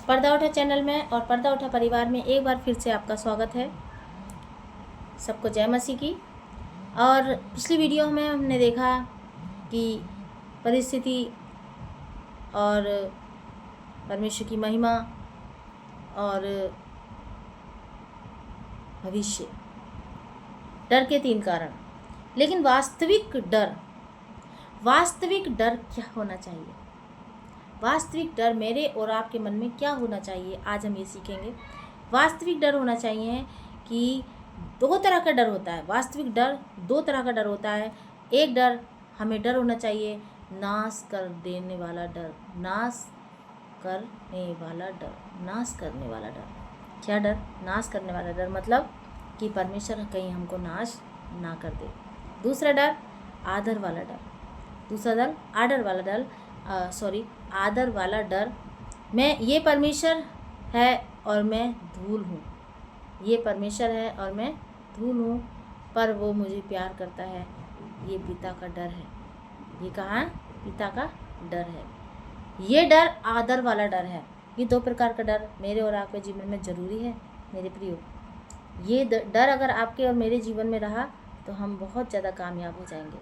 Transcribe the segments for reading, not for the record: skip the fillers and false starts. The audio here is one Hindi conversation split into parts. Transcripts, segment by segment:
पर्दा उठा चैनल में और पर्दा उठा परिवार में एक बार फिर से आपका स्वागत है। सबको जय मसीह की। और पिछली वीडियो में हमने देखा कि परिस्थिति और परमेश्वर की महिमा और भविष्य, डर के 3 कारण। लेकिन वास्तविक डर क्या होना चाहिए? वास्तविक डर मेरे और आपके मन में क्या होना चाहिए, आज हम ये सीखेंगे। वास्तविक डर होना चाहिए कि 2 तरह का डर होता है। वास्तविक डर 2 तरह का डर होता है। एक डर हमें डर होना चाहिए नाश कर देने वाला डर, नाश करने वाला डर, नाश करने वाला डर। क्या डर? नाश करने वाला डर, मतलब कि परमेश्वर कहीं हमको नाश ना कर दे। दूसरा डर आदर वाला डर। दूसरा डर आदर वाला डर, आदर वाला डर। ये परमेश्वर है और मैं धूल हूँ। ये परमेश्वर है और मैं धूल हूँ, पर वो मुझे प्यार करता है। ये पिता का डर है। ये कहाँ? पिता का डर है। ये डर आदर वाला डर है। ये 2 प्रकार का डर मेरे और आपके जीवन में ज़रूरी है मेरे प्रियो। ये डर अगर आपके और मेरे जीवन में रहा तो हम बहुत ज़्यादा कामयाब हो जाएंगे।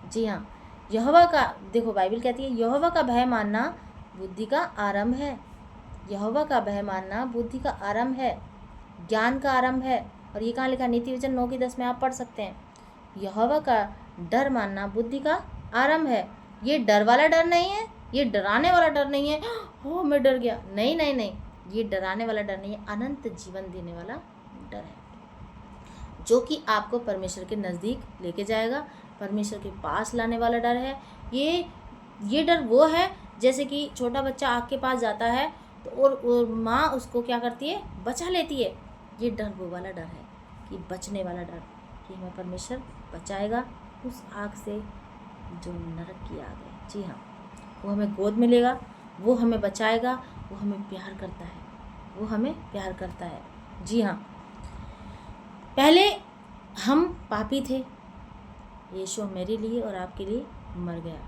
जी हाँ, यहोवा का, देखो बाइबल कहती है यहोवा का भय मानना बुद्धि का आरंभ है। यहोवा का भय मानना बुद्धि का आरंभ है, ज्ञान का आरंभ है। और ये कहाँ लिखा? नीति वचन 9:10 में आप पढ़ सकते हैं। यहोवा का डर मानना बुद्धि का आरंभ है। ये डर वाला डर नहीं है, ये डराने वाला डर नहीं है, हो मैं डर गया। नहीं नहीं नहीं, ये डराने वाला डर नहीं है, अनंत जीवन देने वाला डर है, जो कि आपको परमेश्वर के नज़दीक लेके जाएगा, परमेश्वर के पास लाने वाला डर है। ये डर वो है जैसे कि छोटा बच्चा आग के पास जाता है तो और माँ उसको क्या करती है? बचा लेती है। ये डर वो वाला डर है कि बचने वाला डर, कि हमें परमेश्वर बचाएगा उस आग से जो नरक की आग है। जी हाँ, वो हमें गोद में लेगा, वो हमें बचाएगा, वो हमें प्यार करता है, वो हमें प्यार करता है। जी हाँ, पहले हम पापी थे, यीशु मेरे लिए और आपके लिए मर गया।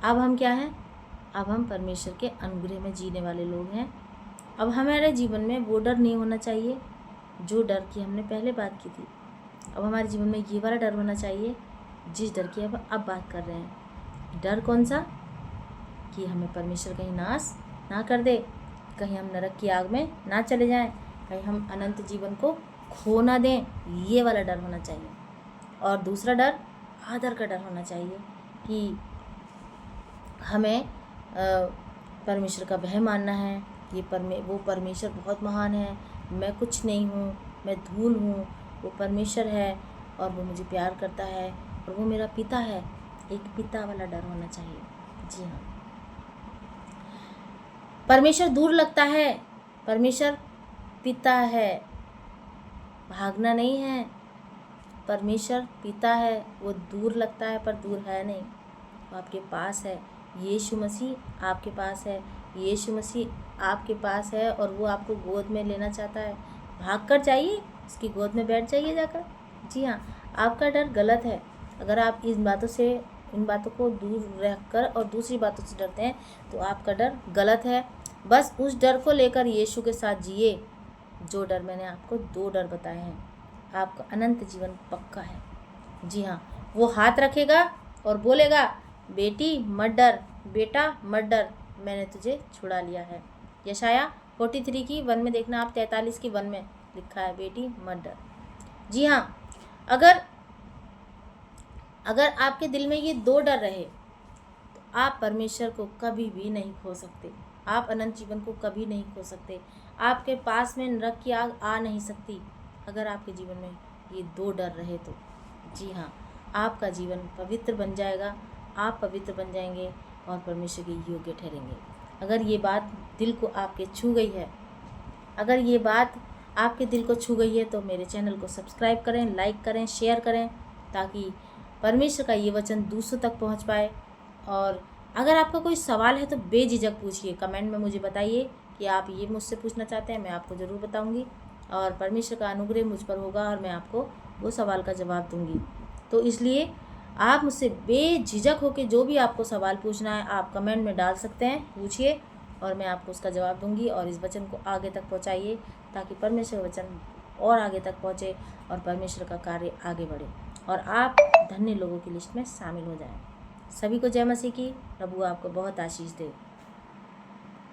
अब हम क्या हैं? अब हम परमेश्वर के अनुग्रह में जीने वाले लोग हैं। अब हमारे जीवन में वो डर नहीं होना चाहिए जो डर की हमने पहले बात की थी। अब हमारे जीवन में ये वाला डर होना चाहिए जिस डर की अब बात कर रहे हैं। डर कौन सा? कि हमें परमेश्वर कहीं नाश ना कर दे, कहीं हम नरक की आग में ना चले जाएं, कहीं हम अनंत जीवन को खो ना दें। ये वाला डर होना चाहिए। और दूसरा डर आदर का डर होना चाहिए कि हमें परमेश्वर का भय मानना है। वो परमेश्वर बहुत महान है, मैं कुछ नहीं हूँ, मैं धूल हूँ। वो परमेश्वर है और वो मुझे प्यार करता है और वो मेरा पिता है। एक पिता वाला डर होना चाहिए। जी हाँ, परमेश्वर दूर लगता है, परमेश्वर पिता है, भागना नहीं है। परमेश्वर पिता है, वो दूर लगता है पर दूर है नहीं, वो आपके पास है। यीशु मसीह आपके पास है, यीशु मसीह आपके पास है और वो आपको गोद में लेना चाहता है। भाग कर जाइए, उसकी गोद में बैठ जाइए जाकर। जी हाँ, आपका डर गलत है। अगर आप इन बातों को दूर रखकर और दूसरी बातों से डरते हैं तो आपका डर गलत है। बस उस डर को लेकर यीशु के साथ जिए। जो डर मैंने आपको 2 डर बताए हैं, आपका अनंत जीवन पक्का है। जी हाँ, वो हाथ रखेगा और बोलेगा बेटी मत डर, बेटा मत डर, मैंने तुझे छुड़ा लिया है। यशाया 43 की 1 में देखना आप, 43 की 1 में लिखा है बेटी मत डर। जी हाँ, अगर आपके दिल में ये 2 डर रहे तो आप परमेश्वर को कभी भी नहीं खो सकते, आप अनंत जीवन को कभी नहीं खो सकते। आपके पास में नरक की आग आ नहीं सकती अगर आपके जीवन में ये 2 डर रहे तो। जी हाँ, आपका जीवन पवित्र बन जाएगा, आप पवित्र बन जाएंगे और परमेश्वर के योग्य ठहरेंगे। अगर ये बात दिल को आपके छू गई है, अगर ये बात आपके दिल को छू गई है तो मेरे चैनल को सब्सक्राइब करें, लाइक करें, शेयर करें, ताकि परमेश्वर का ये वचन दूसरों तक पहुंच पाए। और अगर आपका कोई सवाल है तो बेझिझक पूछिए, कमेंट में मुझे बताइए कि आप ये मुझसे पूछना चाहते हैं, मैं आपको ज़रूर बताऊंगी और परमेश्वर का अनुग्रह मुझ पर होगा और मैं आपको वो सवाल का जवाब दूंगी। तो इसलिए आप मुझसे बेझिझक होकर जो भी आपको सवाल पूछना है आप कमेंट में डाल सकते हैं, पूछिए और मैं आपको उसका जवाब दूंगी। और इस वचन को आगे तक पहुंचाइए ताकि परमेश्वर का वचन और आगे तक पहुंचे और परमेश्वर का कार्य आगे बढ़े और आप धन्य लोगों की लिस्ट में शामिल हो जाएं। सभी को जय मसीह की। प्रभु आपको बहुत आशीष दे।